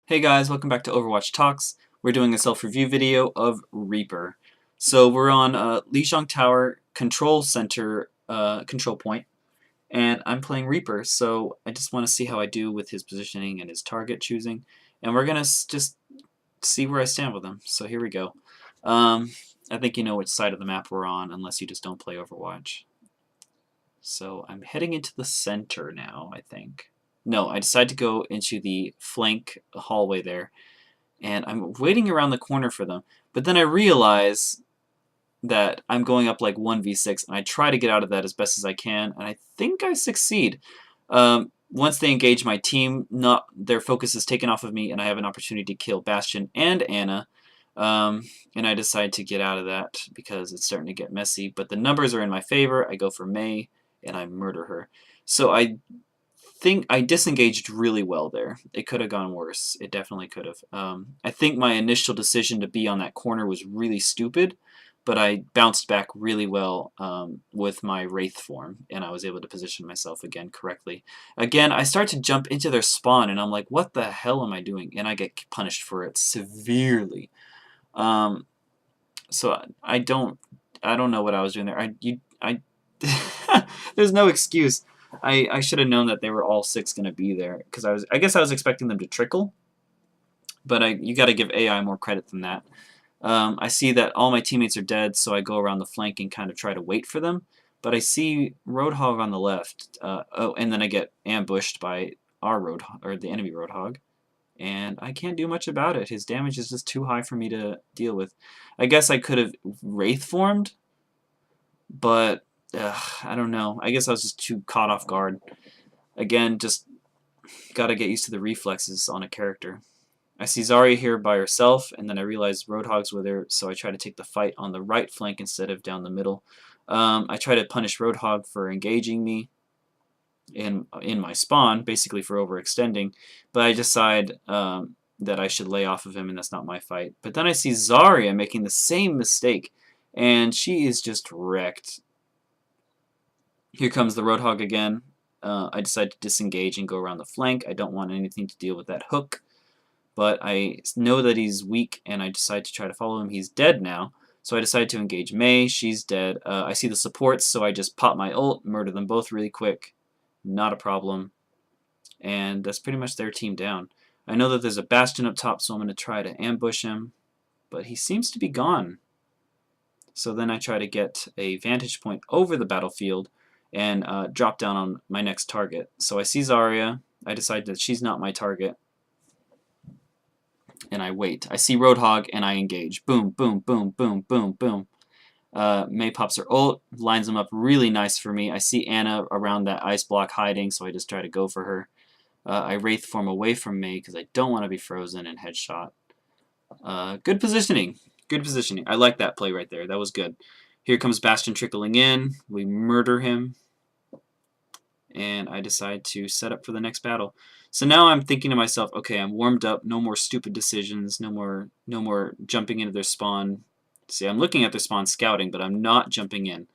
Hey guys, welcome back to Overwatch Talks. We're doing a self-review video of Reaper. So we're on Lijiang Tower Control Center control point, and I'm playing Reaper. So I just want to see how I do with his positioning and his target choosing, and we're gonna just see where I stand with him. So here we go. I think you know which side of the map we're on, unless you just don't play Overwatch. So I'm heading into the center now, I think. No, I decided to go into the flank hallway there and I'm waiting around the corner for them. But then I realize that I'm going up like 1v6, and I try to get out of that as best as I can, and I think I succeed. Once they engage my team, not their focus is taken off of me, and I have an opportunity to kill Bastion and Ana. And I decide to get out of that because it's starting to get messy. But the numbers are in my favor. I go for Mei, and I murder her. So I think I disengaged really well there. It could have gone worse. It definitely could have. I think my initial decision to be on that corner was really stupid, but I bounced back really well with my Wraith form, and I was able to position myself again correctly. Again, I start to jump into their spawn, and I'm like, what the hell am I doing? And I get punished for it severely. So I don't know what I was doing there. There's no excuse. I should have known that they were all six going to be there because I guess I was expecting them to trickle, but you got to give AI more credit than that. I see that all my teammates are dead, so I go around the flank and kind of try to wait for them. But I see Roadhog on the left. Oh, and then I get ambushed by our Roadhog, or the enemy Roadhog, and I can't do much about it. His damage is just too high for me to deal with. I guess I could have Wraith formed, but I don't know. I guess I was just too caught off guard. Again, just gotta get used to the reflexes on a character. I see Zarya here by herself, and then I realize Roadhog's with her, so I try to take the fight on the right flank instead of down the middle. I try to punish Roadhog for engaging me in my spawn, basically for overextending, but I decide that I should lay off of him, and that's not my fight. But then I see Zarya making the same mistake, and she is just wrecked. Here comes the Roadhog again. I decide to disengage and go around the flank. I don't want anything to deal with that hook, but I know that he's weak, and I decide to try to follow him. He's dead now, so I decide to engage Mei. She's dead. I see the supports, so I just pop my ult, murder them both really quick. Not a problem. And that's pretty much their team down. I know that there's a Bastion up top, so I'm going to try to ambush him, but he seems to be gone. So then I try to get a vantage point over the battlefield and drop down on my next target. So I see Zarya. I decide that she's not my target, and I wait. I see Roadhog, and I engage. Boom, boom, boom, boom, boom, boom. Mei pops her ult, lines them up really nice for me. I see Ana around that ice block hiding, so I just try to go for her. I Wraith form away from Mei because I don't want to be frozen and headshot. Good positioning. Good positioning. I like that play right there. That was good. Here comes Bastion trickling in. We murder him. And I decide to set up for the next battle. So now I'm thinking to myself, okay, I'm warmed up. No more stupid decisions. No more jumping into their spawn. See, I'm looking at their spawn scouting, but I'm not jumping in.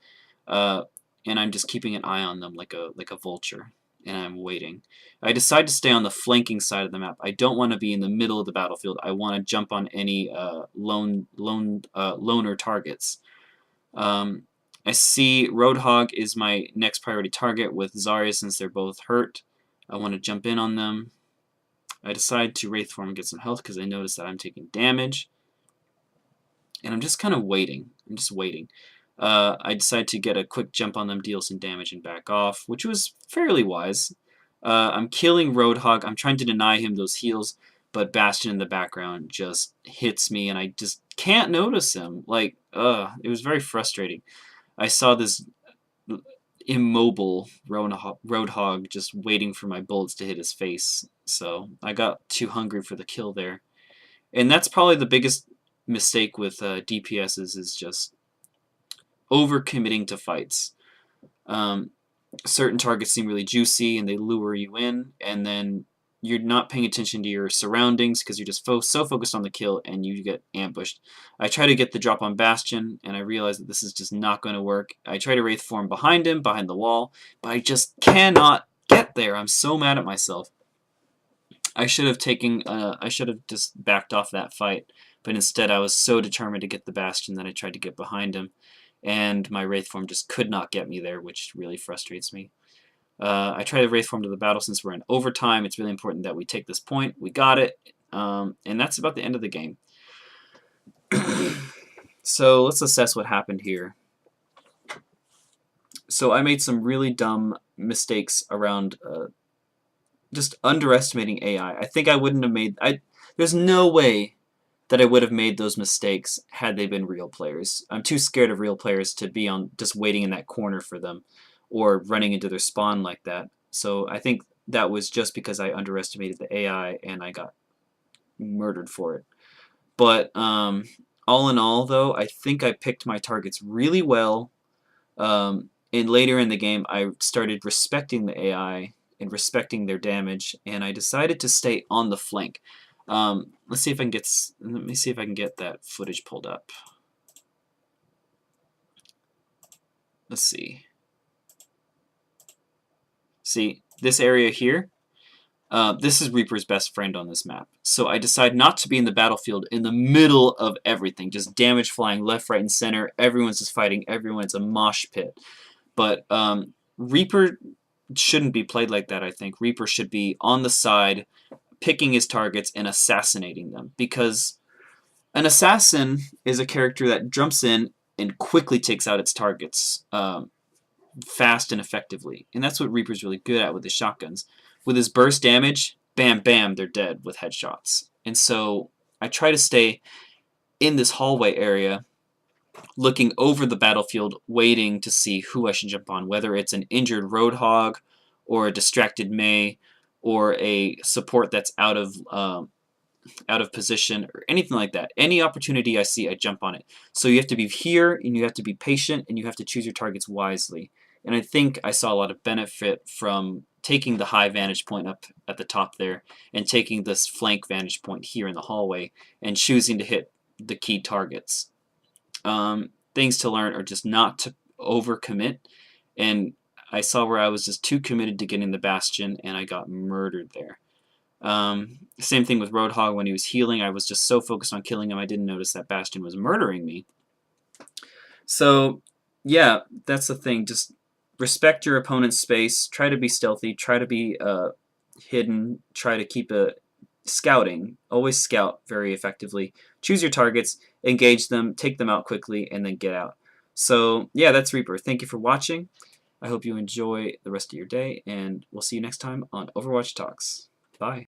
And I'm just keeping an eye on them like a vulture. And I'm waiting. I decide to stay on the flanking side of the map. I don't want to be in the middle of the battlefield. I want to jump on any loner targets. I see Roadhog is my next priority target with Zarya since they're both hurt. I want to jump in on them. I decide to Wraith form and get some health because I notice that I'm taking damage. And I'm just kind of waiting. I'm just waiting. I decide to get a quick jump on them, deal some damage, and back off, which was fairly wise. I'm killing Roadhog. I'm trying to deny him those heals, but Bastion in the background just hits me, and I just can't notice him. Like, it was very frustrating. I saw this immobile Roadhog just waiting for my bullets to hit his face, so I got too hungry for the kill there. And that's probably the biggest mistake with DPSs is just overcommitting to fights. Certain targets seem really juicy and they lure you in, and then you're not paying attention to your surroundings because you're just so focused on the kill and you get ambushed. I try to get the drop on Bastion and I realize that this is just not going to work. I try to Wraith form behind him, behind the wall, but I just cannot get there. I'm so mad at myself. I should have taken. I should have just backed off that fight, but instead I was so determined to get the Bastion that I tried to get behind him, and my Wraith form just could not get me there, which really frustrates me. I try to Wraith form to the battle since we're in overtime. It's really important that we take this point. We got it, and that's about the end of the game. So let's assess what happened here. So I made some really dumb mistakes around just underestimating AI. I think I wouldn't have made. There's no way that I would have made those mistakes had they been real players. I'm too scared of real players to be on just waiting in that corner for them or running into their spawn like that. So I think that was just because I underestimated the AI and I got murdered for it. But all in all, though, I think I picked my targets really well. And later in the game, I started respecting the AI and respecting their damage, and I decided to stay on the flank. Let's see if I can get. Let me see if I can get that footage pulled up. Let's see. See this area here. This is Reaper's best friend on this map. So I decide not to be in the battlefield in the middle of everything. Just damage flying left, right, and center. Everyone's just fighting everyone. It's a mosh pit. But Reaper shouldn't be played like that, I think. Reaper should be on the side, picking his targets and assassinating them. Because an assassin is a character that jumps in and quickly takes out its targets fast and effectively. And that's what Reaper's really good at with his shotguns. With his burst damage, bam, bam, they're dead with headshots. And so I try to stay in this hallway area, looking over the battlefield, waiting to see who I should jump on, whether it's an injured Roadhog or a distracted Mei or a support that's out of position or anything like that. Any opportunity I see, I jump on it. So you have to be here and you have to be patient and you have to choose your targets wisely. And I think I saw a lot of benefit from taking the high vantage point up at the top there and taking this flank vantage point here in the hallway and choosing to hit the key targets. Things to learn are just not to overcommit, and I saw where I was just too committed to getting the Bastion and I got murdered there. Same thing with Roadhog when he was healing. I was just so focused on killing him I didn't notice that Bastion was murdering me. So yeah, that's the thing. Just respect your opponent's space. Try to be stealthy. Try to be hidden. Try to keep a scouting. Always scout very effectively. Choose your targets, engage them, take them out quickly, and then get out. So yeah, that's Reaper. Thank you for watching. I hope you enjoy the rest of your day, and we'll see you next time on Overwatch Talks. Bye.